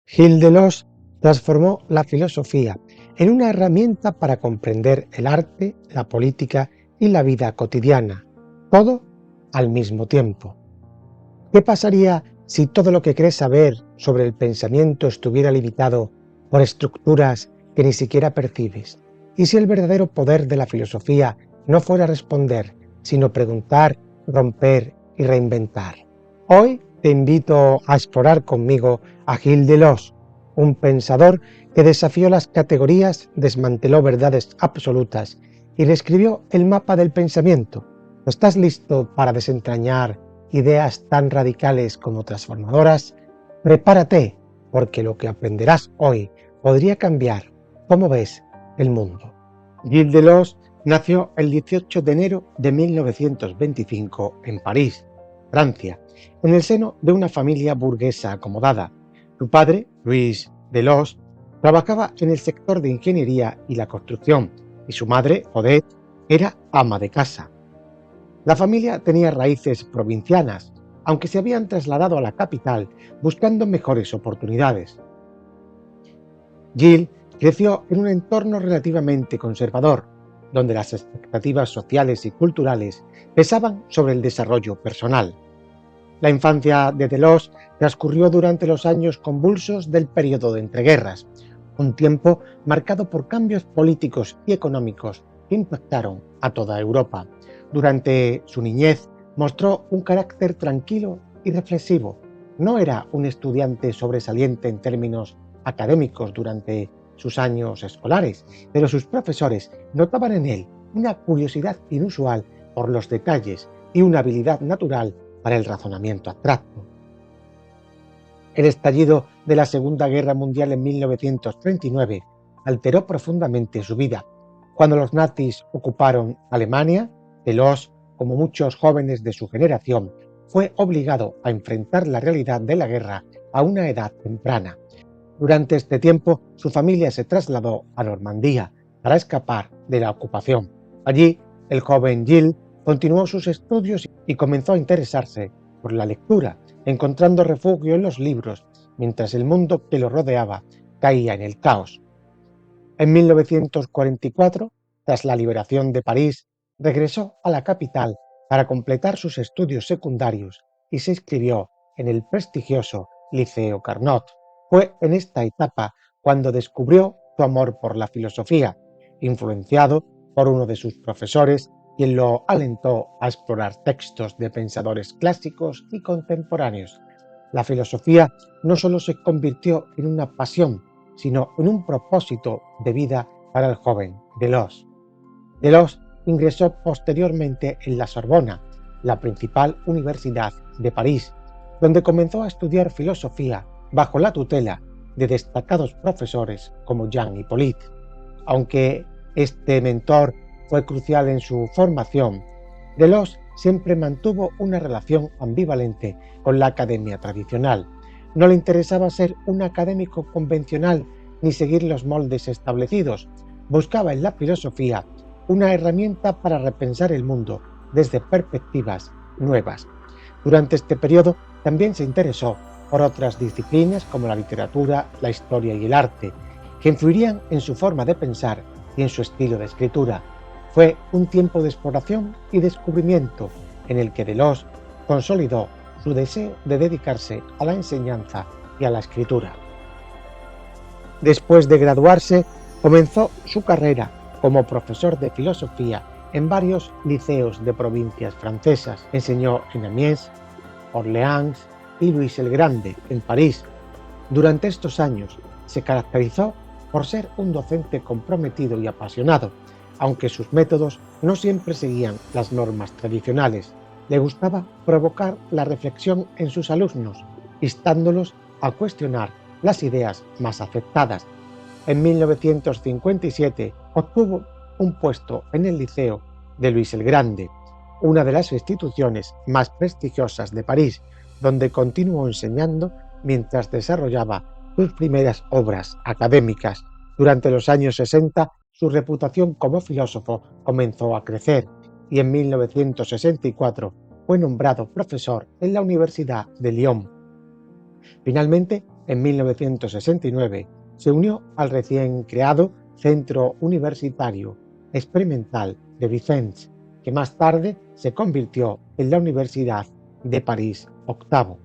Gilles Deleuze transformó la filosofía en una herramienta para comprender el arte, la política y la vida cotidiana, todo al mismo tiempo. ¿Qué pasaría si todo lo que crees saber sobre el pensamiento estuviera limitado por estructuras que ni siquiera percibes? ¿Y si el verdadero poder de la filosofía no fuera responder, sino preguntar, romper y reinventar? Hoy te invito a explorar conmigo a Gilles Deleuze, un pensador que desafió las categorías, desmanteló verdades absolutas y reescribió el mapa del pensamiento. ¿Estás listo para desentrañar ideas tan radicales como transformadoras? Prepárate, porque lo que aprenderás hoy podría cambiar cómo ves el mundo. Gilles Deleuze nació el 18 de enero de 1925 en París, Francia, en el seno de una familia burguesa acomodada. Su padre, Louis Deleuze, trabajaba en el sector de ingeniería y la construcción, y su madre, Odette, era ama de casa. La familia tenía raíces provincianas, aunque se habían trasladado a la capital buscando mejores oportunidades. Gilles creció en un entorno relativamente conservador, donde las expectativas sociales y culturales pesaban sobre el desarrollo personal. La infancia de Deleuze transcurrió durante los años convulsos del periodo de entreguerras, un tiempo marcado por cambios políticos y económicos que impactaron a toda Europa. Durante su niñez mostró un carácter tranquilo y reflexivo. No era un estudiante sobresaliente en términos académicos durante sus años escolares, pero sus profesores notaban en él una curiosidad inusual por los detalles y una habilidad natural para el razonamiento abstracto. El estallido de la Segunda Guerra Mundial en 1939 alteró profundamente su vida. Cuando los nazis ocuparon Alemania, Deleuze, como muchos jóvenes de su generación, fue obligado a enfrentar la realidad de la guerra a una edad temprana. Durante este tiempo, su familia se trasladó a Normandía para escapar de la ocupación. Allí, el joven Gilles continuó sus estudios y comenzó a interesarse por la lectura, encontrando refugio en los libros, mientras el mundo que lo rodeaba caía en el caos. En 1944, tras la liberación de París, regresó a la capital para completar sus estudios secundarios y se inscribió en el prestigioso Liceo Carnot. Fue en esta etapa cuando descubrió su amor por la filosofía, influenciado por uno de sus profesores, quien lo alentó a explorar textos de pensadores clásicos y contemporáneos. La filosofía no solo se convirtió en una pasión, sino en un propósito de vida para el joven Deleuze. Deleuze ingresó posteriormente en la Sorbona, la principal universidad de París, donde comenzó a estudiar filosofía bajo la tutela de destacados profesores como Jean Hippolyte. Aunque este mentor fue crucial en su formación, Deleuze siempre mantuvo una relación ambivalente con la academia tradicional. No le interesaba ser un académico convencional ni seguir los moldes establecidos. Buscaba en la filosofía una herramienta para repensar el mundo desde perspectivas nuevas. Durante este periodo también se interesó por otras disciplinas como la literatura, la historia y el arte, que influirían en su forma de pensar y en su estilo de escritura. Fue un tiempo de exploración y descubrimiento en el que Deleuze consolidó su deseo de dedicarse a la enseñanza y a la escritura. Después de graduarse, comenzó su carrera como profesor de filosofía en varios liceos de provincias francesas. Enseñó en Amiens, Orleans y Louis el Grande, en París. Durante estos años se caracterizó por ser un docente comprometido y apasionado, aunque sus métodos no siempre seguían las normas tradicionales. Le gustaba provocar la reflexión en sus alumnos, instándolos a cuestionar las ideas más aceptadas. En 1957 obtuvo un puesto en el Liceo de Louis el Grande, una de las instituciones más prestigiosas de París, donde continuó enseñando mientras desarrollaba sus primeras obras académicas. Durante los años 60, su reputación como filósofo comenzó a crecer y en 1964 fue nombrado profesor en la Universidad de Lyon. Finalmente, En 1969 se unió al recién creado Centro Universitario Experimental de Vincennes, que más tarde se convirtió en la Universidad de París octavo.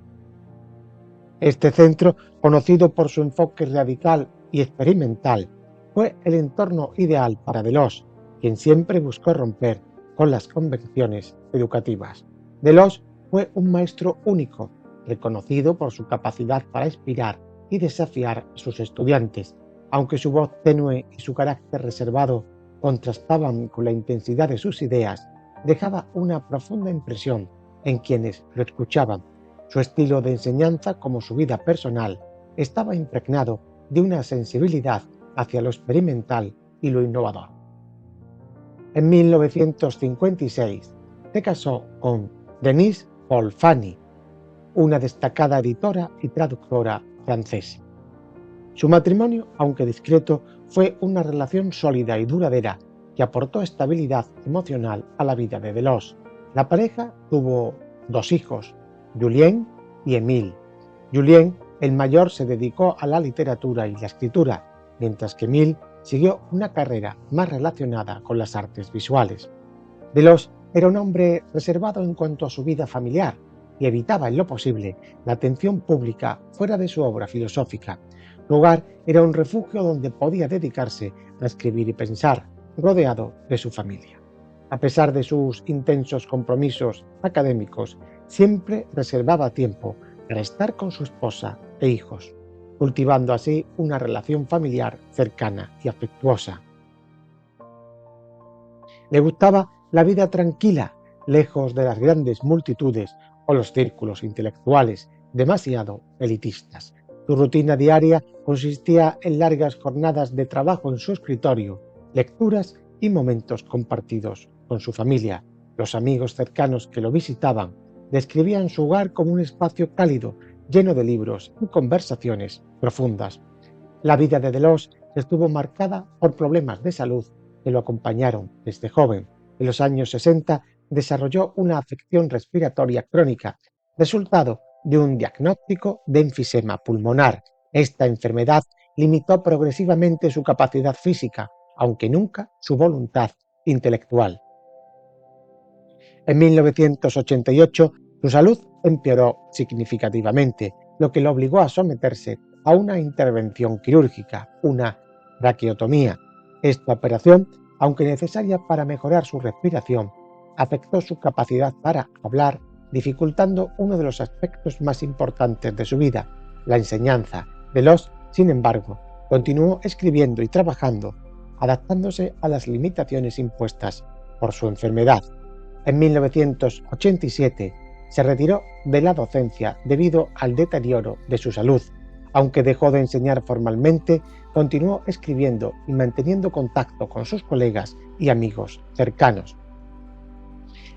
Este centro, conocido por su enfoque radical y experimental, fue el entorno ideal para Deleuze, quien siempre buscó romper con las convenciones educativas. Deleuze fue un maestro único, reconocido por su capacidad para inspirar y desafiar a sus estudiantes, aunque su voz tenue y su carácter reservado contrastaban con la intensidad de sus ideas, dejaba una profunda impresión en quienes lo escuchaban. Su estilo de enseñanza, como su vida personal, estaba impregnado de una sensibilidad hacia lo experimental y lo innovador. En 1956 se casó con Denise Paul Fanny, una destacada editora y traductora francesa. Su matrimonio, aunque discreto, fue una relación sólida y duradera que aportó estabilidad emocional a la vida de Deleuze. La pareja tuvo 2 hijos, Julien y Émile. Julien, el mayor, se dedicó a la literatura y la escritura, mientras que Émile siguió una carrera más relacionada con las artes visuales. Deleuze era un hombre reservado en cuanto a su vida familiar y evitaba en lo posible la atención pública fuera de su obra filosófica. Su hogar era un refugio donde podía dedicarse a escribir y pensar, rodeado de su familia. A pesar de sus intensos compromisos académicos, siempre reservaba tiempo para estar con su esposa e hijos, cultivando así una relación familiar cercana y afectuosa. Le gustaba la vida tranquila, lejos de las grandes multitudes o los círculos intelectuales demasiado elitistas. Su rutina diaria consistía en largas jornadas de trabajo en su escritorio, lecturas y momentos compartidos con su familia. Los amigos cercanos que lo visitaban describían su hogar como un espacio cálido, lleno de libros y conversaciones profundas. La vida de Deleuze estuvo marcada por problemas de salud que lo acompañaron desde joven. En los años 60 desarrolló una afección respiratoria crónica, resultado de un diagnóstico de enfisema pulmonar. Esta enfermedad limitó progresivamente su capacidad física, aunque nunca su voluntad intelectual. En 1988 su salud empeoró significativamente, lo que lo obligó a someterse a una intervención quirúrgica, una traqueotomía. Esta operación, aunque necesaria para mejorar su respiración, afectó su capacidad para hablar, dificultando uno de los aspectos más importantes de su vida, la enseñanza. Deleuze, sin embargo, continuó escribiendo y trabajando, adaptándose a las limitaciones impuestas por su enfermedad. En 1987 se retiró de la docencia debido al deterioro de su salud. Aunque dejó de enseñar formalmente, continuó escribiendo y manteniendo contacto con sus colegas y amigos cercanos.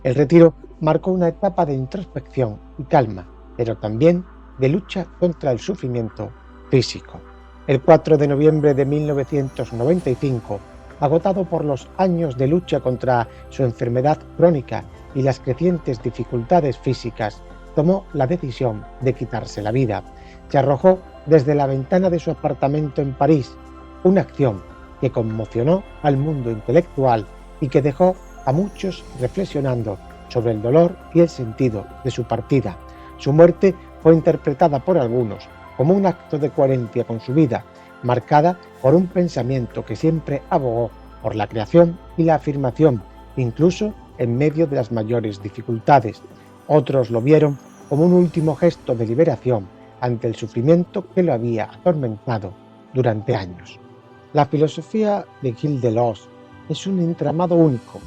El retiro marcó una etapa de introspección y calma, pero también de lucha contra el sufrimiento físico. El 4 de noviembre de 1995, agotado por los años de lucha contra su enfermedad crónica y las crecientes dificultades físicas, tomó la decisión de quitarse la vida. Se arrojó desde la ventana de su apartamento en París, una acción que conmocionó al mundo intelectual y que dejó a muchos reflexionando sobre el dolor y el sentido de su partida. Su muerte fue interpretada por algunos como un acto de coherencia con su vida, marcada por un pensamiento que siempre abogó por la creación y la afirmación, incluso en medio de las mayores dificultades. Otros lo vieron como un último gesto de liberación ante el sufrimiento que lo había atormentado durante años. La filosofía de Gilles Deleuze es un entramado único,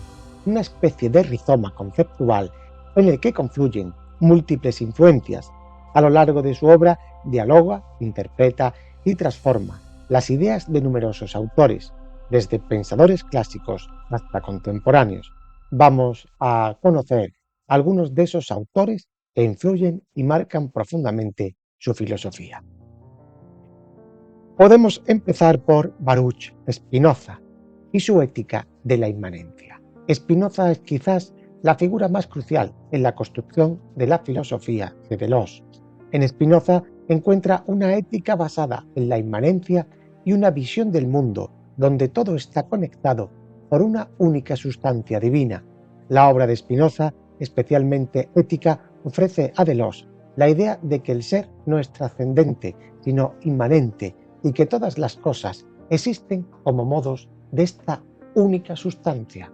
una especie de rizoma conceptual en el que confluyen múltiples influencias. A lo largo de su obra dialoga, interpreta y transforma las ideas de numerosos autores, desde pensadores clásicos hasta contemporáneos. Vamos a conocer algunos de esos autores que influyen y marcan profundamente su filosofía. Podemos empezar por Baruch Spinoza y su ética de la inmanencia. Spinoza es quizás la figura más crucial en la construcción de la filosofía de Deleuze. En Spinoza encuentra una ética basada en la inmanencia y una visión del mundo donde todo está conectado por una única sustancia divina. La obra de Spinoza, especialmente ética, ofrece a Deleuze la idea de que el ser no es trascendente, sino inmanente, y que todas las cosas existen como modos de esta única sustancia.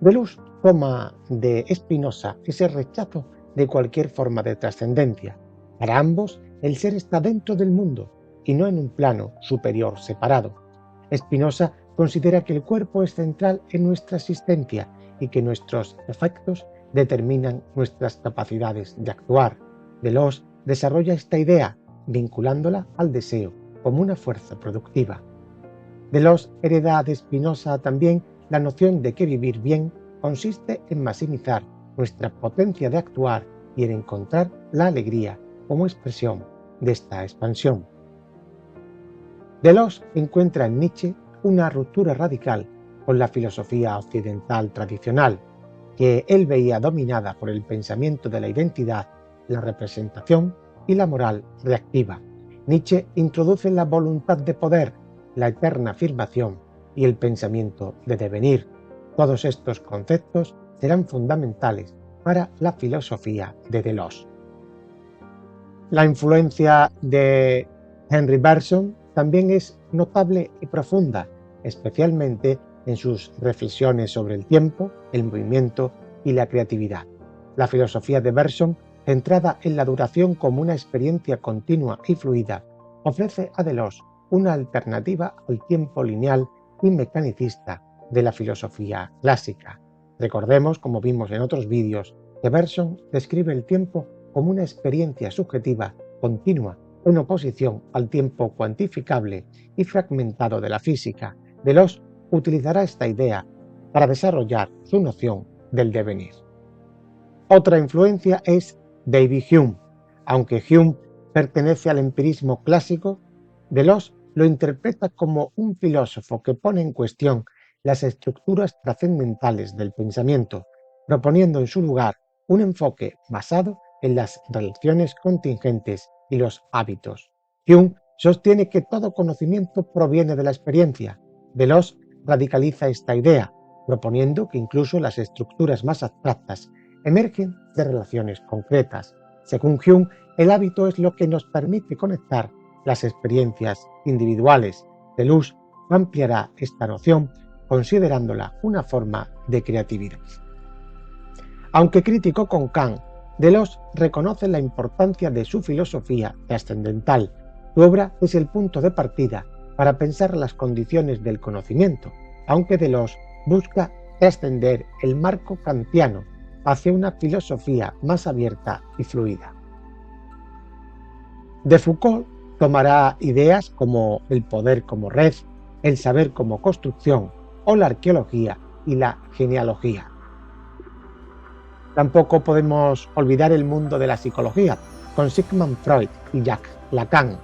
Deleuze toma de Spinoza ese rechazo de cualquier forma de trascendencia. Para ambos, el ser está dentro del mundo y no en un plano superior separado. Spinoza considera que el cuerpo es central en nuestra existencia y que nuestros efectos determinan nuestras capacidades de actuar. Deleuze desarrolla esta idea vinculándola al deseo como una fuerza productiva. Deleuze hereda de Spinoza también la noción de que vivir bien consiste en maximizar nuestra potencia de actuar y en encontrar la alegría como expresión de esta expansión. Deleuze encuentra en Nietzsche una ruptura radical con la filosofía occidental tradicional, que él veía dominada por el pensamiento de la identidad, la representación y la moral reactiva. Nietzsche introduce la voluntad de poder, la eterna afirmación y el pensamiento de devenir. Todos estos conceptos serán fundamentales para la filosofía de Deleuze. La influencia de Henri Bergson también es notable y profunda, especialmente en sus reflexiones sobre el tiempo, el movimiento y la creatividad. La filosofía de Bergson, centrada en la duración como una experiencia continua y fluida, ofrece a Deleuze una alternativa al tiempo lineal y mecanicista de la filosofía clásica. Recordemos, como vimos en otros vídeos, que Bergson describe el tiempo como una experiencia subjetiva continua en oposición al tiempo cuantificable y fragmentado de la física. Deleuze utilizará esta idea para desarrollar su noción del devenir. Otra influencia es David Hume. Aunque Hume pertenece al empirismo clásico, Deleuze lo interpreta como un filósofo que pone en cuestión las estructuras trascendentales del pensamiento, proponiendo en su lugar un enfoque basado en las relaciones contingentes y los hábitos. Hume sostiene que todo conocimiento proviene de la experiencia. Deleuze radicaliza esta idea, proponiendo que incluso las estructuras más abstractas emergen de relaciones concretas. Según Hume, el hábito es lo que nos permite conectar las experiencias individuales. Deleuze ampliará esta noción considerándola una forma de creatividad. Aunque crítico con Kant, Deleuze reconoce la importancia de su filosofía trascendental. Su obra es el punto de partida para pensar las condiciones del conocimiento, aunque Deleuze busca trascender el marco kantiano hacia una filosofía más abierta y fluida. De Foucault tomará ideas como el poder como red, el saber como construcción o la arqueología y la genealogía. Tampoco podemos olvidar el mundo de la psicología, con Sigmund Freud y Jacques Lacan.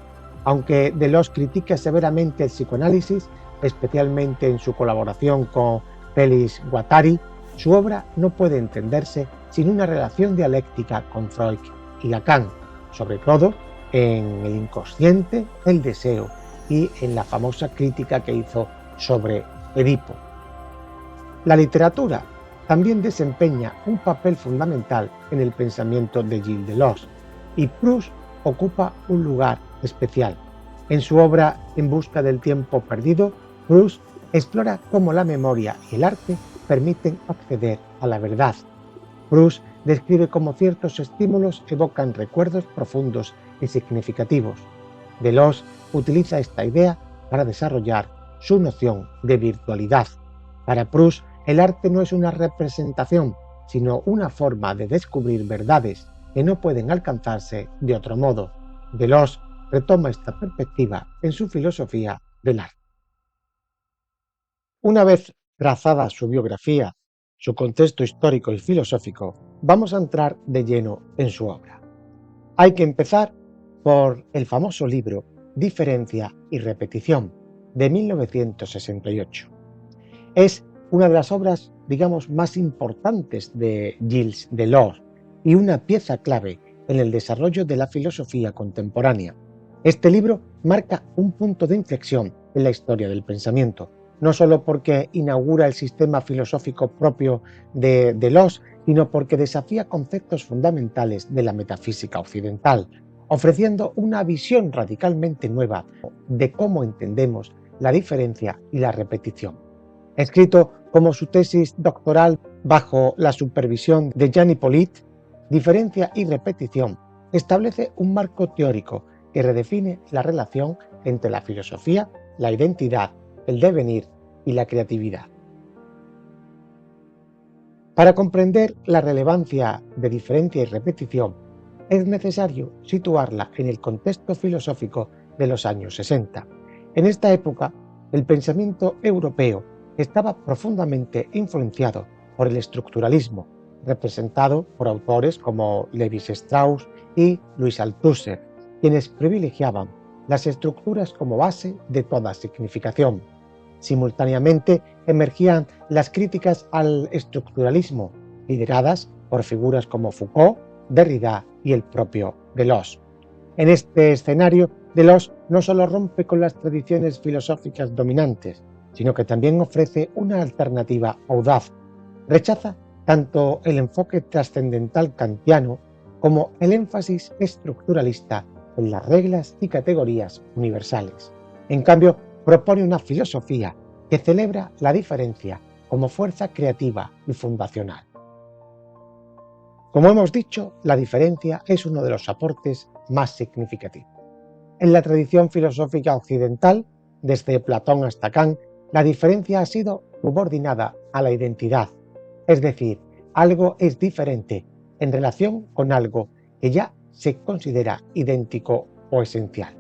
Aunque Deleuze critica severamente el psicoanálisis, especialmente en su colaboración con Félix Guattari, su obra no puede entenderse sin una relación dialéctica con Freud y Lacan, sobre todo en el inconsciente, el deseo y en la famosa crítica que hizo sobre Edipo. La literatura también desempeña un papel fundamental en el pensamiento de Gilles Deleuze, y Proust ocupa un lugar especial. En su obra En busca del tiempo perdido, Proust explora cómo la memoria y el arte permiten acceder a la verdad. Proust describe cómo ciertos estímulos evocan recuerdos profundos y significativos. Deleuze utiliza esta idea para desarrollar su noción de virtualidad. Para Proust, el arte no es una representación, sino una forma de descubrir verdades que no pueden alcanzarse de otro modo. Deleuze retoma esta perspectiva en su filosofía del arte. Una vez trazada su biografía, su contexto histórico y filosófico, vamos a entrar de lleno en su obra. Hay que empezar por el famoso libro Diferencia y repetición, de 1968. Es una de las obras, digamos, más importantes de Gilles Deleuze y una pieza clave en el desarrollo de la filosofía contemporánea. Este libro marca un punto de inflexión en la historia del pensamiento, no solo porque inaugura el sistema filosófico propio de Deleuze, sino porque desafía conceptos fundamentales de la metafísica occidental, ofreciendo una visión radicalmente nueva de cómo entendemos la diferencia y la repetición. Escrito como su tesis doctoral bajo la supervisión de Jean Hippolyte, Diferencia y repetición establece un marco teórico que redefine la relación entre la filosofía, la identidad, el devenir y la creatividad. Para comprender la relevancia de diferencia y repetición, es necesario situarla en el contexto filosófico de los años 60. En esta época, el pensamiento europeo estaba profundamente influenciado por el estructuralismo, representado por autores como Lévi-Strauss y Louis Althusser, quienes privilegiaban las estructuras como base de toda significación. Simultáneamente emergían las críticas al estructuralismo, lideradas por figuras como Foucault, Derrida y el propio Deleuze. En este escenario, Deleuze no solo rompe con las tradiciones filosóficas dominantes, sino que también ofrece una alternativa audaz. Rechaza tanto el enfoque trascendental kantiano como el énfasis estructuralista en las reglas y categorías universales. En cambio, propone una filosofía que celebra la diferencia como fuerza creativa y fundacional. Como hemos dicho, la diferencia es uno de los aportes más significativos. En la tradición filosófica occidental, desde Platón hasta Kant, la diferencia ha sido subordinada a la identidad, es decir, algo es diferente en relación con algo que ya se considera idéntico o esencial.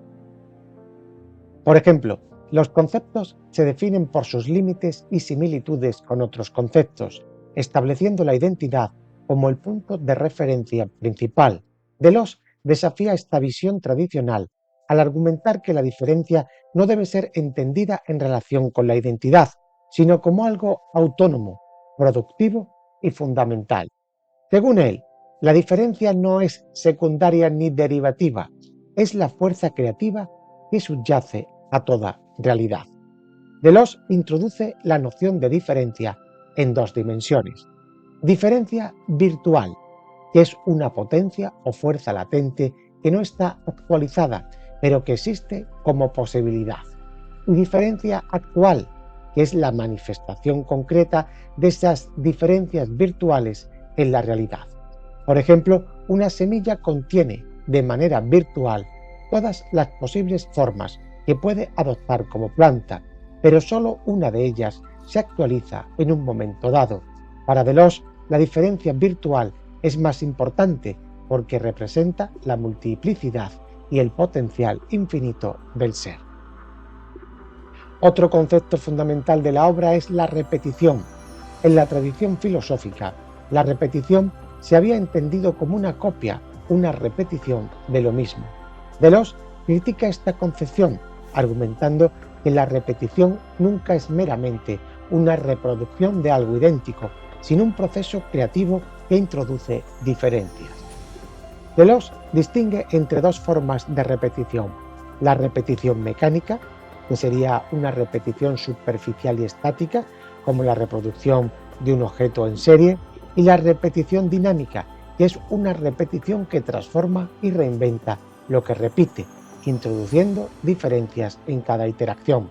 Por ejemplo, los conceptos se definen por sus límites y similitudes con otros conceptos, estableciendo la identidad como el punto de referencia principal. Deleuze desafía esta visión tradicional al argumentar que la diferencia no debe ser entendida en relación con la identidad, sino como algo autónomo, productivo y fundamental. Según él, la diferencia no es secundaria ni derivativa, es la fuerza creativa que subyace a toda realidad. Deleuze introduce la noción de diferencia en dos dimensiones. Diferencia virtual, que es una potencia o fuerza latente que no está actualizada, pero que existe como posibilidad. Y diferencia actual, que es la manifestación concreta de esas diferencias virtuales en la realidad. Por ejemplo, una semilla contiene de manera virtual todas las posibles formas que puede adoptar como planta, pero solo una de ellas se actualiza en un momento dado. Para Deleuze, la diferencia virtual es más importante porque representa la multiplicidad y el potencial infinito del ser. Otro concepto fundamental de la obra es la repetición. En la tradición filosófica, la repetición se había entendido como una copia, una repetición de lo mismo. Deleuze critica esta concepción, argumentando que la repetición nunca es meramente una reproducción de algo idéntico, sino un proceso creativo que introduce diferencias. Deleuze distingue entre dos formas de repetición: la repetición mecánica, que sería una repetición superficial y estática, como la reproducción de un objeto en serie, y la repetición dinámica, que es una repetición que transforma y reinventa lo que repite, introduciendo diferencias en cada interacción.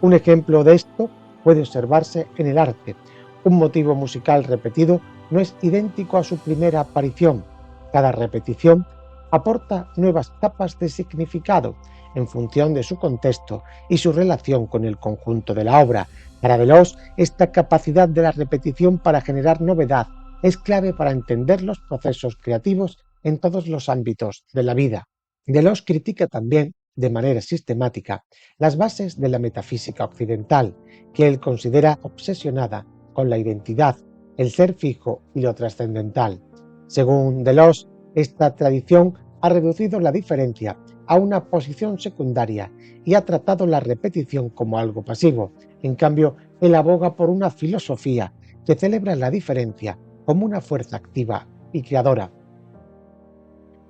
Un ejemplo de esto puede observarse en el arte. Un motivo musical repetido no es idéntico a su primera aparición. Cada repetición aporta nuevas capas de significado en función de su contexto y su relación con el conjunto de la obra. Para Deleuze, esta capacidad de la repetición para generar novedad es clave para entender los procesos creativos en todos los ámbitos de la vida. Deleuze critica también, de manera sistemática, las bases de la metafísica occidental, que él considera obsesionada con la identidad, el ser fijo y lo trascendental. Según Deleuze, esta tradición ha reducido la diferencia a una posición secundaria y ha tratado la repetición como algo pasivo. En cambio, él aboga por una filosofía que celebra la diferencia como una fuerza activa y creadora.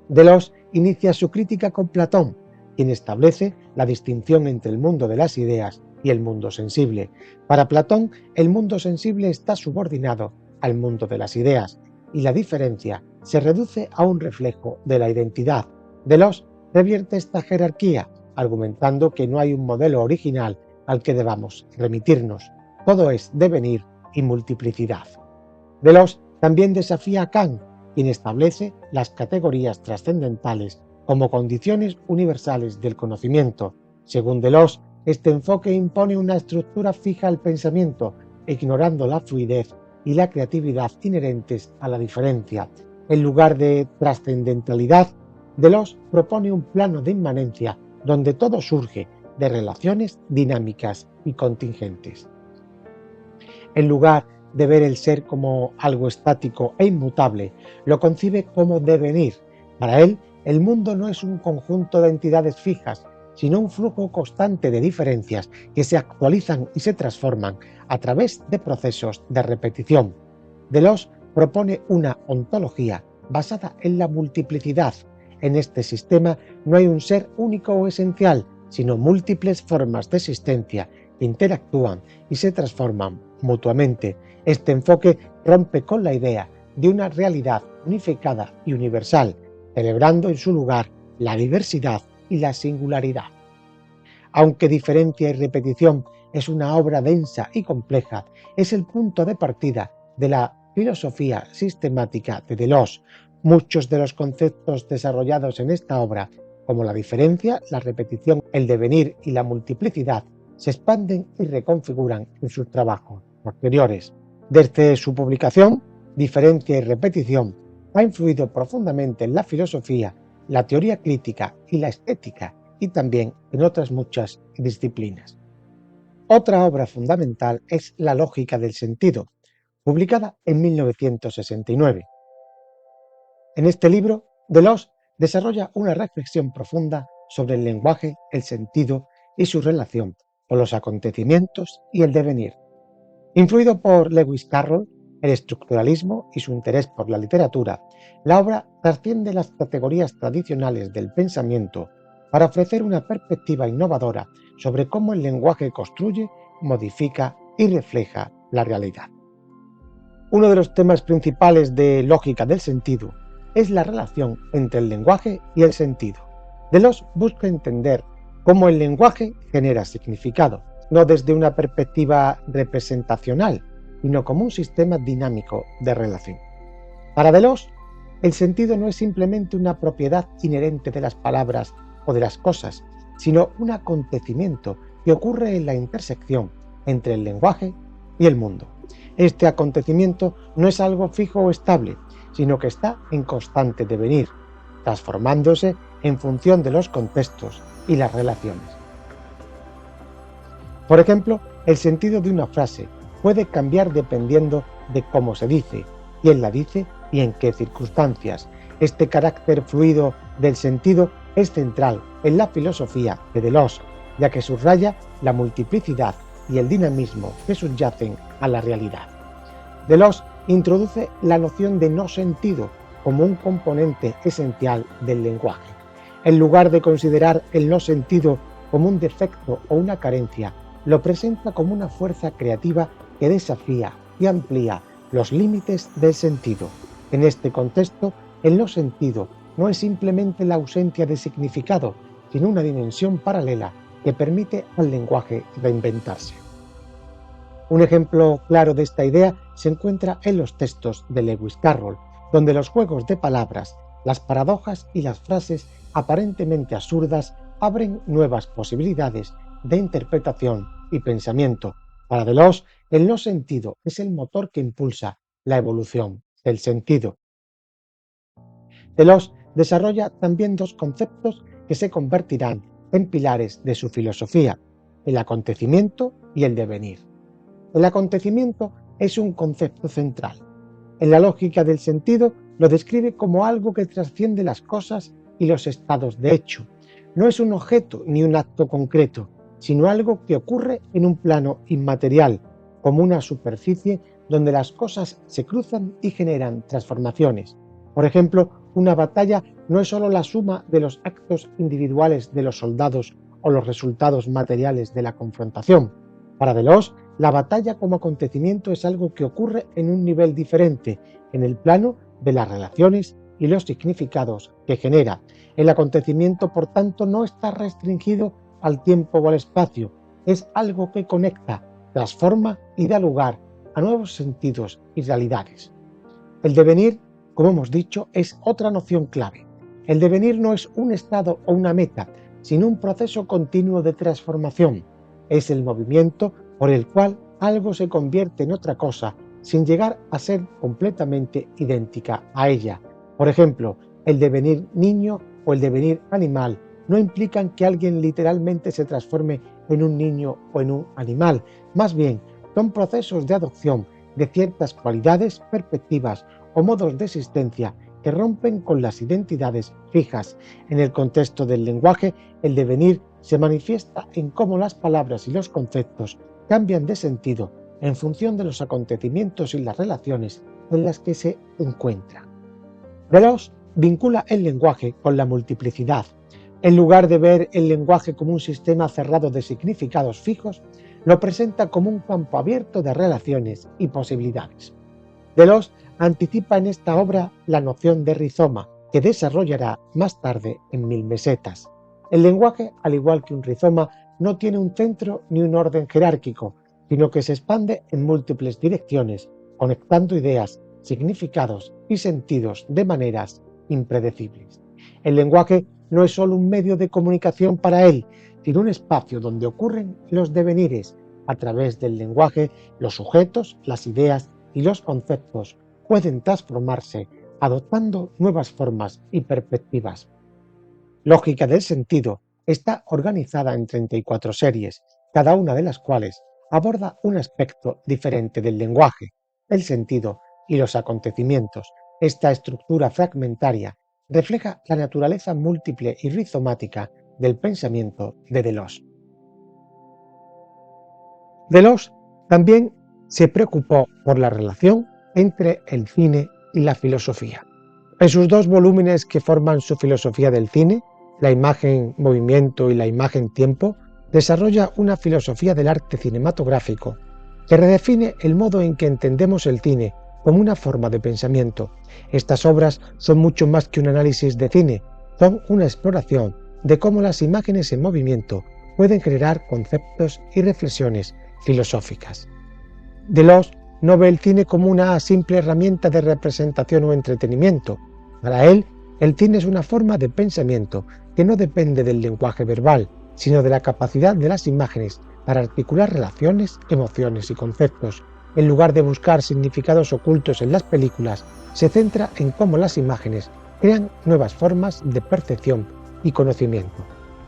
Deleuze inicia su crítica con Platón, quien establece la distinción entre el mundo de las ideas y el mundo sensible. Para Platón, el mundo sensible está subordinado al mundo de las ideas, y la diferencia se reduce a un reflejo de la identidad. Deleuze revierte esta jerarquía, argumentando que no hay un modelo original al que debamos remitirnos. Todo es devenir y multiplicidad. Deleuze también desafía a Kant, quien establece las categorías trascendentales como condiciones universales del conocimiento. Según Deleuze, este enfoque impone una estructura fija al pensamiento, ignorando la fluidez y la creatividad inherentes a la diferencia. En lugar de trascendentalidad, Deleuze propone un plano de inmanencia donde todo surge de relaciones dinámicas y contingentes. En lugar de ver el ser como algo estático e inmutable, lo concibe como devenir. Para él, el mundo no es un conjunto de entidades fijas, sino un flujo constante de diferencias que se actualizan y se transforman a través de procesos de repetición. Deleuze propone una ontología basada en la multiplicidad. En este sistema no hay un ser único o esencial, sino múltiples formas de existencia que interactúan y se transforman mutuamente. Este enfoque rompe con la idea de una realidad unificada y universal, celebrando en su lugar la diversidad y la singularidad. Aunque Diferencia y repetición es una obra densa y compleja, es el punto de partida de la filosofía sistemática de Deleuze. Muchos de los conceptos desarrollados en esta obra, como la diferencia, la repetición, el devenir y la multiplicidad, se expanden y reconfiguran en sus trabajos posteriores. Desde su publicación, Diferencia y repetición ha influido profundamente en la filosofía, la teoría crítica y la estética, y también en otras muchas disciplinas. Otra obra fundamental es La lógica del sentido, publicada en 1969. En este libro, Deleuze desarrolla una reflexión profunda sobre el lenguaje, el sentido y su relación con los acontecimientos y el devenir. Influido por Lewis Carroll, el estructuralismo y su interés por la literatura, la obra trasciende las categorías tradicionales del pensamiento para ofrecer una perspectiva innovadora sobre cómo el lenguaje construye, modifica y refleja la realidad. Uno de los temas principales de Lógica del sentido es la relación entre el lenguaje y el sentido. Deleuze busca entender cómo el lenguaje genera significado, no desde una perspectiva representacional, sino como un sistema dinámico de relación. Para Deleuze, el sentido no es simplemente una propiedad inherente de las palabras o de las cosas, sino un acontecimiento que ocurre en la intersección entre el lenguaje y el mundo. Este acontecimiento no es algo fijo o estable, sino que está en constante devenir, transformándose en función de los contextos y las relaciones. Por ejemplo, el sentido de una frase puede cambiar dependiendo de cómo se dice, quién la dice y en qué circunstancias. Este carácter fluido del sentido es central en la filosofía de Deleuze, ya que subraya la multiplicidad y el dinamismo que subyacen a la realidad. Deleuze introduce la noción de no sentido como un componente esencial del lenguaje. En lugar de considerar el no sentido como un defecto o una carencia, lo presenta como una fuerza creativa que desafía y amplía los límites del sentido. En este contexto, el no sentido no es simplemente la ausencia de significado, sino una dimensión paralela que permite al lenguaje reinventarse. Un ejemplo claro de esta idea se encuentra en los textos de Lewis Carroll, donde los juegos de palabras, las paradojas y las frases aparentemente absurdas abren nuevas posibilidades de interpretación y pensamiento. Para Deleuze, el no sentido es el motor que impulsa la evolución del sentido. Deleuze desarrolla también dos conceptos que se convertirán en pilares de su filosofía: el acontecimiento y el devenir. El acontecimiento es un concepto central. En la lógica del sentido lo describe como algo que trasciende las cosas y los estados de hecho. No es un objeto ni un acto concreto, sino algo que ocurre en un plano inmaterial, como una superficie donde las cosas se cruzan y generan transformaciones. Por ejemplo, una batalla no es sólo la suma de los actos individuales de los soldados o los resultados materiales de la confrontación. Para Deleuze, la batalla como acontecimiento es algo que ocurre en un nivel diferente, en el plano de las relaciones y los significados que genera. El acontecimiento, por tanto, no está restringido al tiempo o al espacio, es algo que conecta, transforma y da lugar a nuevos sentidos y realidades. El devenir, como hemos dicho, es otra noción clave. El devenir no es un estado o una meta, sino un proceso continuo de transformación. Es el movimiento por el cual algo se convierte en otra cosa sin llegar a ser completamente idéntica a ella. Por ejemplo, el devenir niño o el devenir animal no implican que alguien literalmente se transforme en un niño o en un animal. Más bien, son procesos de adopción de ciertas cualidades, perspectivas o modos de existencia que rompen con las identidades fijas. En el contexto del lenguaje, el devenir se manifiesta en cómo las palabras y los conceptos cambian de sentido en función de los acontecimientos y las relaciones en las que se encuentran. Deleuze vincula el lenguaje con la multiplicidad. En lugar de ver el lenguaje como un sistema cerrado de significados fijos, lo presenta como un campo abierto de relaciones y posibilidades. Deleuze anticipa en esta obra la noción de rizoma, que desarrollará más tarde en Mil mesetas. El lenguaje, al igual que un rizoma, no tiene un centro ni un orden jerárquico, sino que se expande en múltiples direcciones, conectando ideas, significados y sentidos de maneras impredecibles. El lenguaje no es solo un medio de comunicación para él, sino un espacio donde ocurren los devenires. A través del lenguaje, los sujetos, las ideas y los conceptos pueden transformarse, adoptando nuevas formas y perspectivas. Lógica del sentido está organizada en 34 series, cada una de las cuales aborda un aspecto diferente del lenguaje, el sentido y los acontecimientos. Esta estructura fragmentaria refleja la naturaleza múltiple y rizomática del pensamiento de Deleuze. Deleuze también se preocupó por la relación entre el cine y la filosofía. En sus dos volúmenes que forman su filosofía del cine, La imagen movimiento y La imagen tiempo, desarrolla una filosofía del arte cinematográfico que redefine el modo en que entendemos el cine como una forma de pensamiento. Estas obras son mucho más que un análisis de cine, son una exploración de cómo las imágenes en movimiento pueden generar conceptos y reflexiones filosóficas. Deleuze no ve el cine como una simple herramienta de representación o entretenimiento. Para él, el cine es una forma de pensamiento que no depende del lenguaje verbal, sino de la capacidad de las imágenes para articular relaciones, emociones y conceptos. En lugar de buscar significados ocultos en las películas, se centra en cómo las imágenes crean nuevas formas de percepción y conocimiento.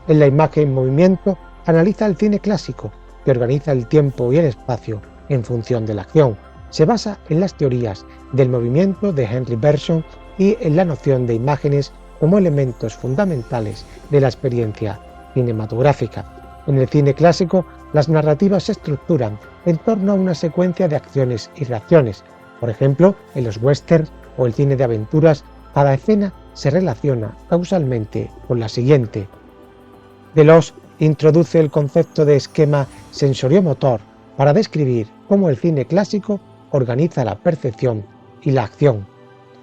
En La imagen en movimiento analiza el cine clásico, que organiza el tiempo y el espacio en función de la acción. Se basa en las teorías del movimiento de Henry Bergson y en la noción de imágenes como elementos fundamentales de la experiencia cinematográfica. En el cine clásico, las narrativas se estructuran en torno a una secuencia de acciones y reacciones. Por ejemplo, en los westerns o el cine de aventuras, cada escena se relaciona causalmente con la siguiente. Deleuze introduce el concepto de esquema sensoriomotor para describir cómo el cine clásico organiza la percepción y la acción.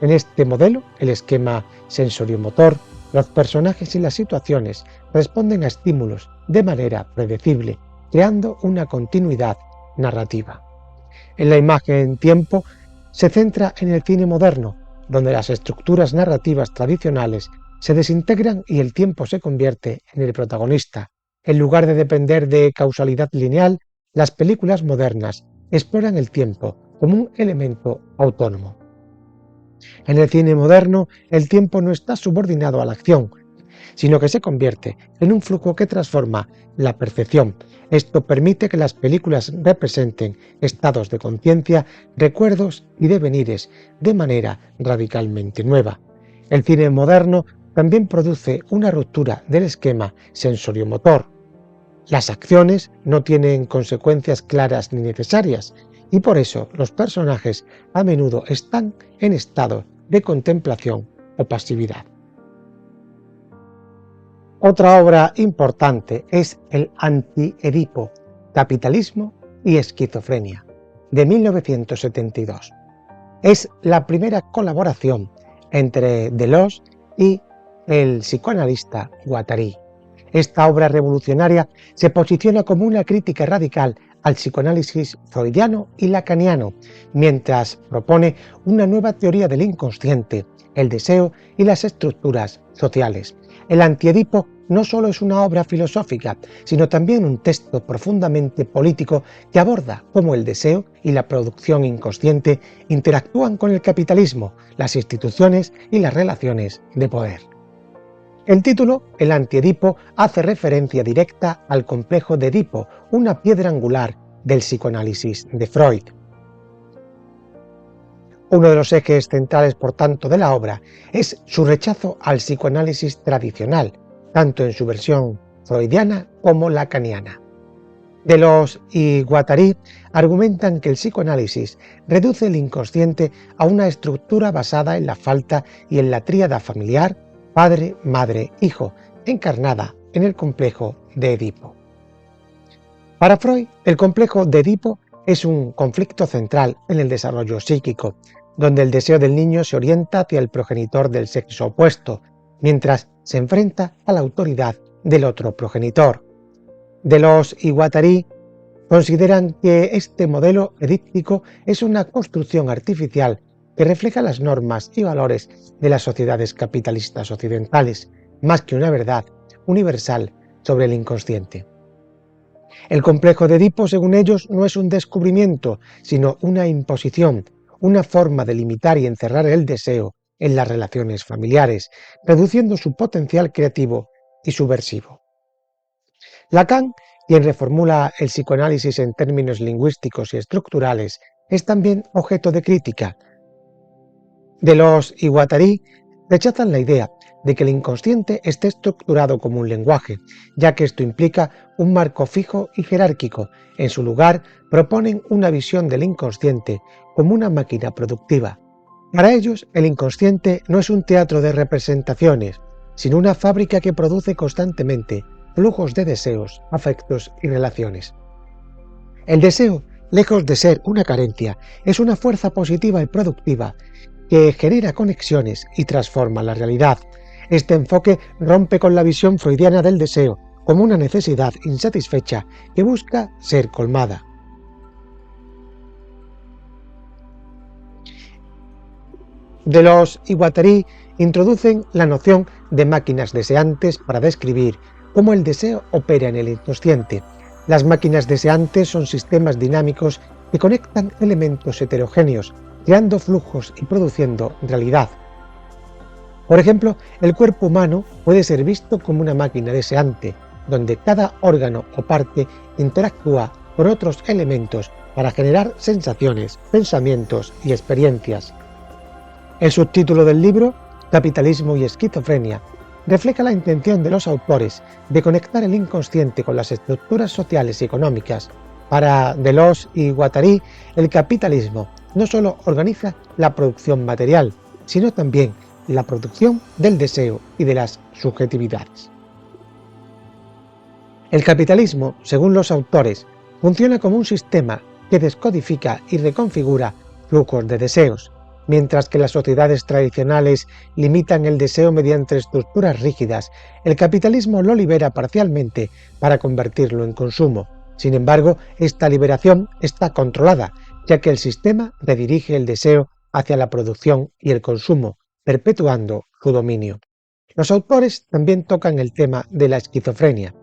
En este modelo, el esquema sensoriomotor, los personajes y las situaciones responden a estímulos de manera predecible, creando una continuidad narrativa. En La imagen en tiempo se centra en el cine moderno, donde las estructuras narrativas tradicionales se desintegran y el tiempo se convierte en el protagonista. En lugar de depender de causalidad lineal, las películas modernas exploran el tiempo como un elemento autónomo. En el cine moderno, el tiempo no está subordinado a la acción, sino que se convierte en un flujo que transforma la percepción. Esto permite que las películas representen estados de conciencia, recuerdos y devenires de manera radicalmente nueva. El cine moderno también produce una ruptura del esquema sensoriomotor. Las acciones no tienen consecuencias claras ni necesarias, y por eso los personajes a menudo están en estado de contemplación o pasividad. Otra obra importante es el Anti-Edipo, Capitalismo y Esquizofrenia, de 1972. Es la primera colaboración entre Deleuze y el psicoanalista Guattari. Esta obra revolucionaria se posiciona como una crítica radical al psicoanálisis freudiano y lacaniano, mientras propone una nueva teoría del inconsciente, el deseo y las estructuras sociales. El Anti-Edipo no solo es una obra filosófica, sino también un texto profundamente político que aborda cómo el deseo y la producción inconsciente interactúan con el capitalismo, las instituciones y las relaciones de poder. El título, el Anti-Edipo, hace referencia directa al complejo de Edipo, una piedra angular del psicoanálisis de Freud. Uno de los ejes centrales, por tanto, de la obra es su rechazo al psicoanálisis tradicional, tanto en su versión freudiana como lacaniana. Deleuze y Guattari argumentan que el psicoanálisis reduce el inconsciente a una estructura basada en la falta y en la tríada familiar, padre, madre, hijo, encarnada en el complejo de Edipo. Para Freud, el complejo de Edipo es un conflicto central en el desarrollo psíquico, donde el deseo del niño se orienta hacia el progenitor del sexo opuesto, mientras se enfrenta a la autoridad del otro progenitor. Deleuze y Guattari consideran que este modelo edíptico es una construcción artificial que refleja las normas y valores de las sociedades capitalistas occidentales, más que una verdad universal sobre el inconsciente. El complejo de Edipo, según ellos, no es un descubrimiento, sino una imposición, una forma de limitar y encerrar el deseo en las relaciones familiares, reduciendo su potencial creativo y subversivo. Lacan, quien reformula el psicoanálisis en términos lingüísticos y estructurales, es también objeto de crítica. Deleuze y Guattari rechazan la idea de que el inconsciente esté estructurado como un lenguaje, ya que esto implica un marco fijo y jerárquico. En su lugar, proponen una visión del inconsciente como una máquina productiva. Para ellos, el inconsciente no es un teatro de representaciones, sino una fábrica que produce constantemente flujos de deseos, afectos y relaciones. El deseo, lejos de ser una carencia, es una fuerza positiva y productiva que genera conexiones y transforma la realidad. Este enfoque rompe con la visión freudiana del deseo como una necesidad insatisfecha que busca ser colmada. Deleuze y Guattari introducen la noción de máquinas deseantes para describir cómo el deseo opera en el inconsciente. Las máquinas deseantes son sistemas dinámicos que conectan elementos heterogéneos, creando flujos y produciendo realidad. Por ejemplo, el cuerpo humano puede ser visto como una máquina deseante, donde cada órgano o parte interactúa con otros elementos para generar sensaciones, pensamientos y experiencias. El subtítulo del libro, Capitalismo y Esquizofrenia, refleja la intención de los autores de conectar el inconsciente con las estructuras sociales y económicas. Para Deleuze y Guattari, el capitalismo no solo organiza la producción material, sino también la producción del deseo y de las subjetividades. El capitalismo, según los autores, funciona como un sistema que descodifica y reconfigura flujos de deseos, mientras que las sociedades tradicionales limitan el deseo mediante estructuras rígidas. El capitalismo lo libera parcialmente para convertirlo en consumo. Sin embargo, esta liberación está controlada, ya que el sistema redirige el deseo hacia la producción y el consumo, perpetuando su dominio. Los autores también tocan el tema de la esquizofrenia,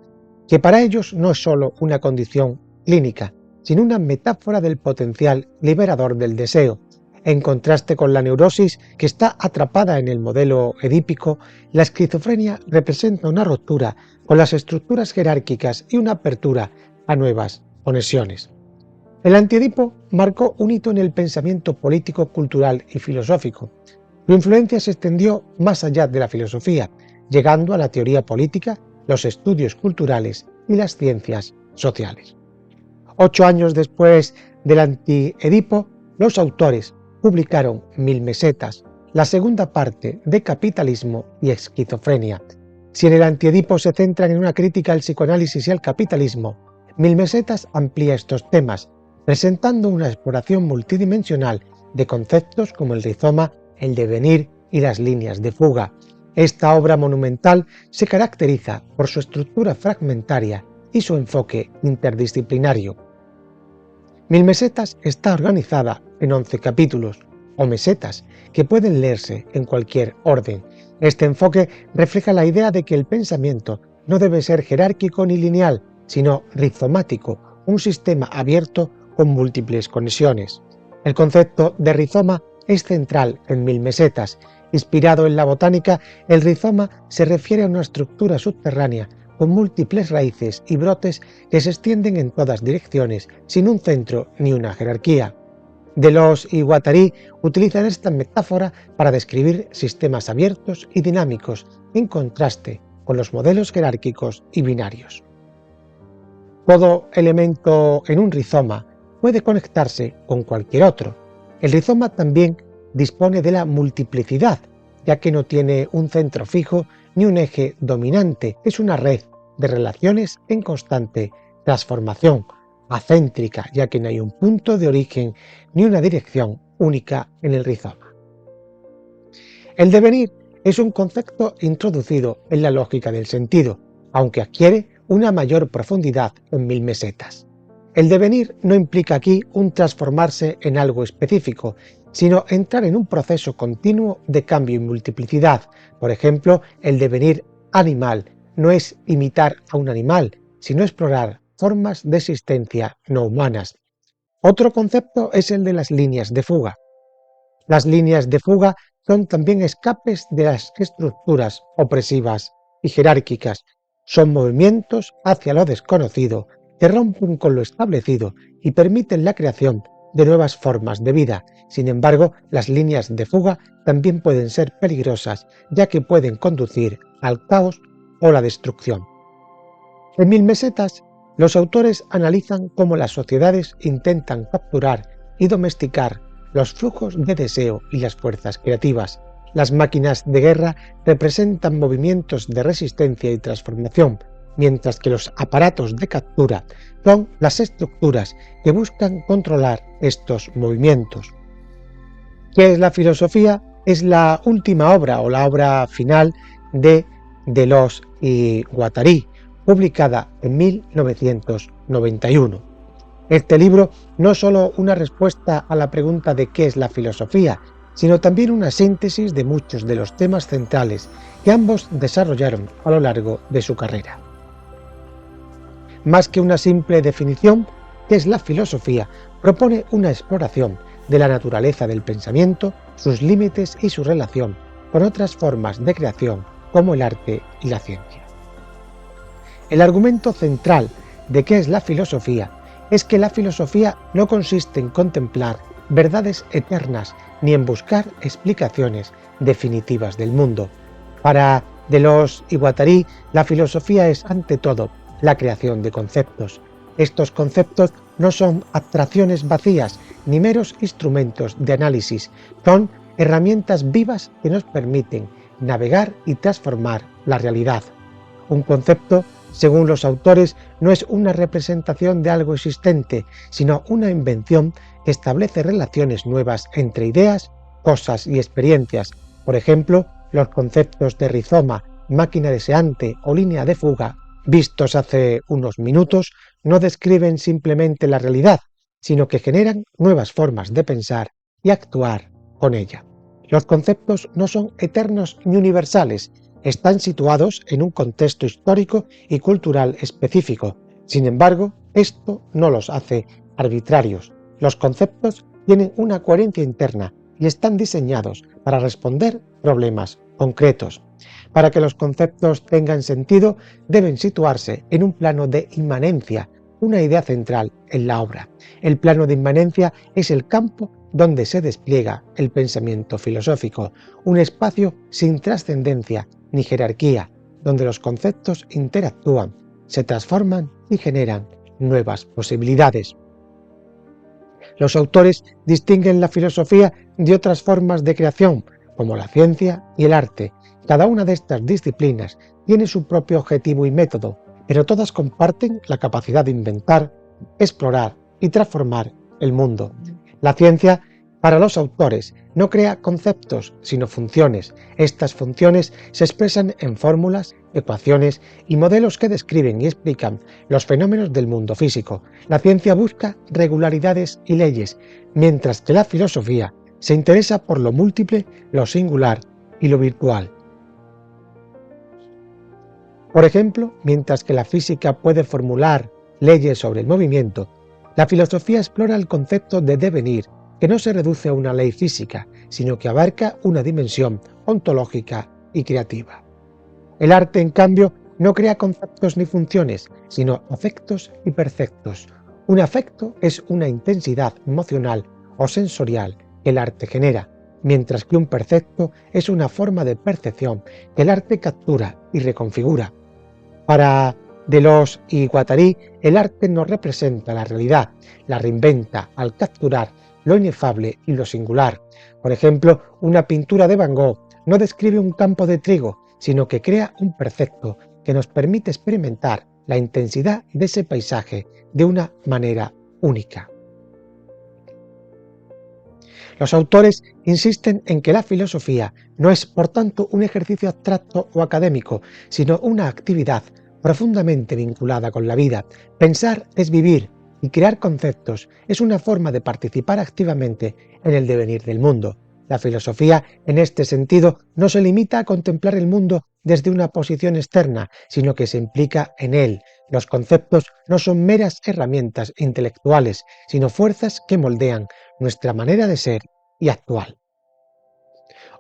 que para ellos no es solo una condición clínica, sino una metáfora del potencial liberador del deseo. En contraste con la neurosis, que está atrapada en el modelo edípico, la esquizofrenia representa una ruptura con las estructuras jerárquicas y una apertura a nuevas conexiones. El Anti-Edipo marcó un hito en el pensamiento político, cultural y filosófico. Su influencia se extendió más allá de la filosofía, llegando a la teoría política, los estudios culturales y las ciencias sociales. 8 años después del Anti-Edipo, los autores publicaron 1000 mesetas, la segunda parte de Capitalismo y Esquizofrenia, Si en el Antiedipo se centran en una crítica al psicoanálisis y al capitalismo, Mil Mesetas amplía estos temas, presentando una exploración multidimensional de conceptos como el rizoma, el devenir y las líneas de fuga. Esta obra monumental se caracteriza por su estructura fragmentaria y su enfoque interdisciplinario. Mil Mesetas está organizada en 11 capítulos, o mesetas, que pueden leerse en cualquier orden. Este enfoque refleja la idea de que el pensamiento no debe ser jerárquico ni lineal, sino rizomático, un sistema abierto con múltiples conexiones. El concepto de rizoma es central en Mil Mesetas. Inspirado en la botánica, el rizoma se refiere a una estructura subterránea con múltiples raíces y brotes que se extienden en todas direcciones, sin un centro ni una jerarquía. Deleuze y Guattari utilizan esta metáfora para describir sistemas abiertos y dinámicos, en contraste con los modelos jerárquicos y binarios. Todo elemento en un rizoma puede conectarse con cualquier otro. El rizoma también dispone de la multiplicidad, ya que no tiene un centro fijo ni un eje dominante, es una red de relaciones en constante transformación, acéntrica, ya que no hay un punto de origen ni una dirección única en el rizoma. El devenir es un concepto introducido en la lógica del sentido, aunque adquiere una mayor profundidad en Mil Mesetas. El devenir no implica aquí un transformarse en algo específico, sino entrar en un proceso continuo de cambio y multiplicidad. Por ejemplo, el devenir animal no es imitar a un animal, sino explorar formas de existencia no humanas. Otro concepto es el de las líneas de fuga. Las líneas de fuga son también escapes de las estructuras opresivas y jerárquicas. Son movimientos hacia lo desconocido que rompen con lo establecido y permiten la creación de nuevas formas de vida. Sin embargo, las líneas de fuga también pueden ser peligrosas, ya que pueden conducir al caos o la destrucción. En Mil Mesetas, los autores analizan cómo las sociedades intentan capturar y domesticar los flujos de deseo y las fuerzas creativas. Las máquinas de guerra representan movimientos de resistencia y transformación, mientras que los aparatos de captura son las estructuras que buscan controlar estos movimientos. ¿Qué es la filosofía? Es la última obra o la obra final de Deleuze y Guattari, publicada en 1991. Este libro no es solo una respuesta a la pregunta de qué es la filosofía, sino también una síntesis de muchos de los temas centrales que ambos desarrollaron a lo largo de su carrera. Más que una simple definición, ¿qué es la filosofía?, propone una exploración de la naturaleza del pensamiento, sus límites y su relación con otras formas de creación como el arte y la ciencia. El argumento central de qué es la filosofía es que la filosofía no consiste en contemplar verdades eternas ni en buscar explicaciones definitivas del mundo. Para Deleuze y Guattari, la filosofía es ante todo la creación de conceptos. Estos conceptos no son abstracciones vacías ni meros instrumentos de análisis, son herramientas vivas que nos permiten navegar y transformar la realidad. Un concepto, según los autores, no es una representación de algo existente, sino una invención que establece relaciones nuevas entre ideas, cosas y experiencias. Por ejemplo, los conceptos de rizoma, máquina deseante o línea de fuga, vistos hace unos minutos, no describen simplemente la realidad, sino que generan nuevas formas de pensar y actuar con ella. Los conceptos no son eternos ni universales, están situados en un contexto histórico y cultural específico. Sin embargo, esto no los hace arbitrarios. Los conceptos tienen una coherencia interna y están diseñados para responder problemas concretos. Para que los conceptos tengan sentido, deben situarse en un plano de inmanencia, una idea central en la obra. El plano de inmanencia es el campo donde se despliega el pensamiento filosófico, un espacio sin trascendencia ni jerarquía, donde los conceptos interactúan, se transforman y generan nuevas posibilidades. Los autores distinguen la filosofía de otras formas de creación, como la ciencia y el arte. Cada una de estas disciplinas tiene su propio objetivo y método, pero todas comparten la capacidad de inventar, explorar y transformar el mundo. La ciencia, para los autores, no crea conceptos, sino funciones. Estas funciones se expresan en fórmulas, ecuaciones y modelos que describen y explican los fenómenos del mundo físico. La ciencia busca regularidades y leyes, mientras que la filosofía se interesa por lo múltiple, lo singular y lo virtual. Por ejemplo, mientras que la física puede formular leyes sobre el movimiento, la filosofía explora el concepto de devenir, que no se reduce a una ley física, sino que abarca una dimensión ontológica y creativa. El arte, en cambio, no crea conceptos ni funciones, sino afectos y perceptos. Un afecto es una intensidad emocional o sensorial que el arte genera, mientras que un percepto es una forma de percepción que el arte captura y reconfigura. Para Deleuze y Guattari, el arte no representa la realidad, la reinventa al capturar lo inefable y lo singular. Por ejemplo, una pintura de Van Gogh no describe un campo de trigo, sino que crea un percepto que nos permite experimentar la intensidad de ese paisaje de una manera única. Los autores insisten en que la filosofía no es, por tanto, un ejercicio abstracto o académico, sino una actividad profundamente vinculada con la vida. Pensar es vivir y crear conceptos es una forma de participar activamente en el devenir del mundo. La filosofía, en este sentido, no se limita a contemplar el mundo desde una posición externa, sino que se implica en él. Los conceptos no son meras herramientas intelectuales, sino fuerzas que moldean nuestra manera de ser y actuar.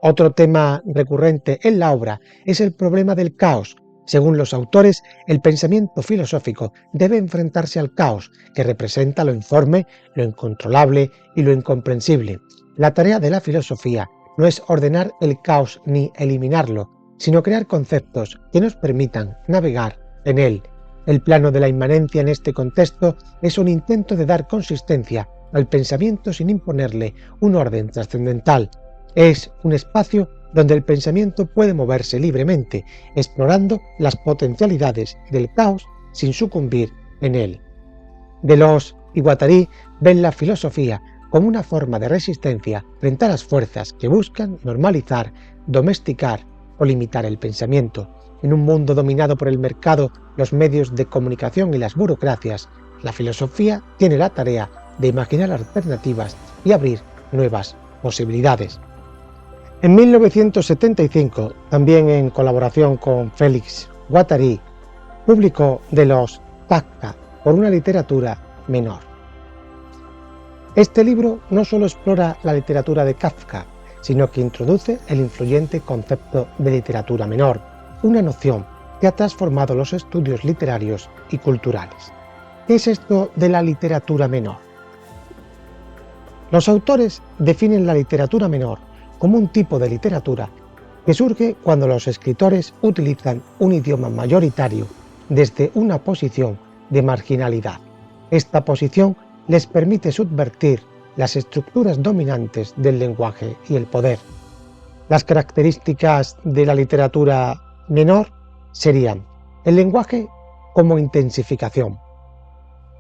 Otro tema recurrente en la obra es el problema del caos. Según los autores, el pensamiento filosófico debe enfrentarse al caos, que representa lo informe, lo incontrolable y lo incomprensible. La tarea de la filosofía no es ordenar el caos ni eliminarlo, sino crear conceptos que nos permitan navegar en él. El plano de la inmanencia en este contexto es un intento de dar consistencia al pensamiento sin imponerle un orden trascendental. Es un espacio donde el pensamiento puede moverse libremente, explorando las potencialidades del caos sin sucumbir en él. Deleuze y Guattari ven la filosofía como una forma de resistencia frente a las fuerzas que buscan normalizar, domesticar o limitar el pensamiento. En un mundo dominado por el mercado, los medios de comunicación y las burocracias, la filosofía tiene la tarea de imaginar alternativas y abrir nuevas posibilidades. En 1975, también en colaboración con Félix Guattari, publicó Deleuze Kafka por una literatura menor. Este libro no solo explora la literatura de Kafka, sino que introduce el influyente concepto de literatura menor, una noción que ha transformado los estudios literarios y culturales. ¿Qué es esto de la literatura menor? Los autores definen la literatura menor como un tipo de literatura que surge cuando los escritores utilizan un idioma mayoritario desde una posición de marginalidad. Esta posición les permite subvertir las estructuras dominantes del lenguaje y el poder. Las características de la literatura menor serían el lenguaje como intensificación.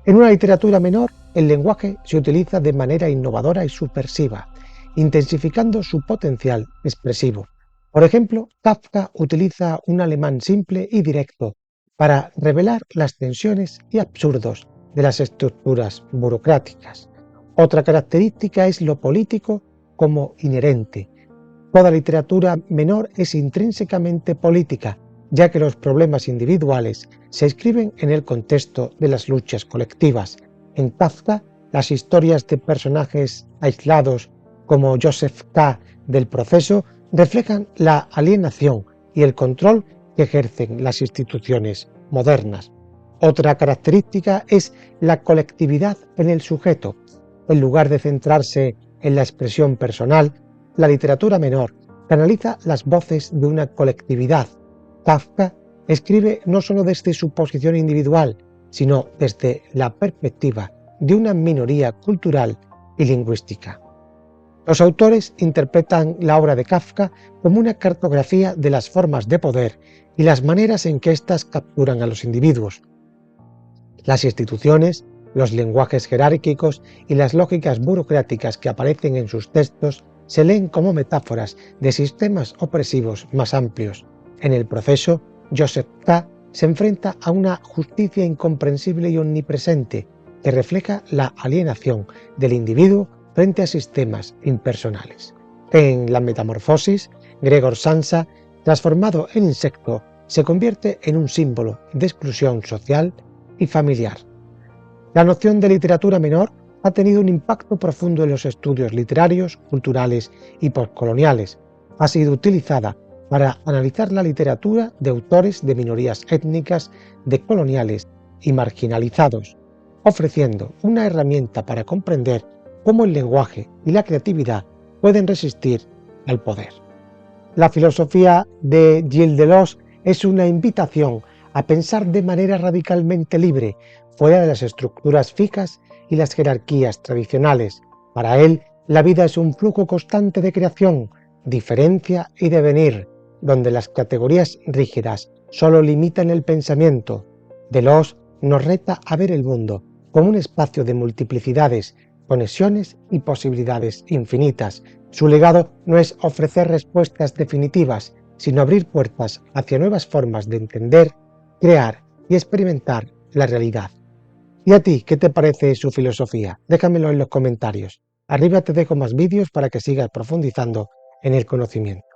En una literatura menor, el lenguaje se utiliza de manera innovadora y subversiva, intensificando su potencial expresivo. Por ejemplo, Kafka utiliza un alemán simple y directo para revelar las tensiones y absurdos de las estructuras burocráticas. Otra característica es lo político como inherente. Toda literatura menor es intrínsecamente política, ya que los problemas individuales se inscriben en el contexto de las luchas colectivas. En Kafka, las historias de personajes aislados como Joseph K. del Proceso reflejan la alienación y el control que ejercen las instituciones modernas. Otra característica es la colectividad en el sujeto. En lugar de centrarse en la expresión personal, la literatura menor canaliza las voces de una colectividad. Kafka escribe no solo desde su posición individual, sino desde la perspectiva de una minoría cultural y lingüística. Los autores interpretan la obra de Kafka como una cartografía de las formas de poder y las maneras en que éstas capturan a los individuos. Las instituciones, los lenguajes jerárquicos y las lógicas burocráticas que aparecen en sus textos se leen como metáforas de sistemas opresivos más amplios. En el proceso, Joseph K. se enfrenta a una justicia incomprensible y omnipresente que refleja la alienación del individuo frente a sistemas impersonales. En La Metamorfosis, Gregor Samsa, transformado en insecto, se convierte en un símbolo de exclusión social y familiar. La noción de literatura menor ha tenido un impacto profundo en los estudios literarios, culturales y postcoloniales. Ha sido utilizada para analizar la literatura de autores de minorías étnicas, decoloniales y marginalizados, ofreciendo una herramienta para comprender cómo el lenguaje y la creatividad pueden resistir al poder. La filosofía de Gilles Deleuze es una invitación a pensar de manera radicalmente libre, fuera de las estructuras fijas y las jerarquías tradicionales. Para él, la vida es un flujo constante de creación, diferencia y devenir, donde las categorías rígidas solo limitan el pensamiento. Deleuze nos reta a ver el mundo como un espacio de multiplicidades, conexiones y posibilidades infinitas. Su legado no es ofrecer respuestas definitivas, sino abrir puertas hacia nuevas formas de entender, crear y experimentar la realidad. ¿Y a ti qué te parece su filosofía? Déjamelo en los comentarios. Arriba te dejo más vídeos para que sigas profundizando en el conocimiento.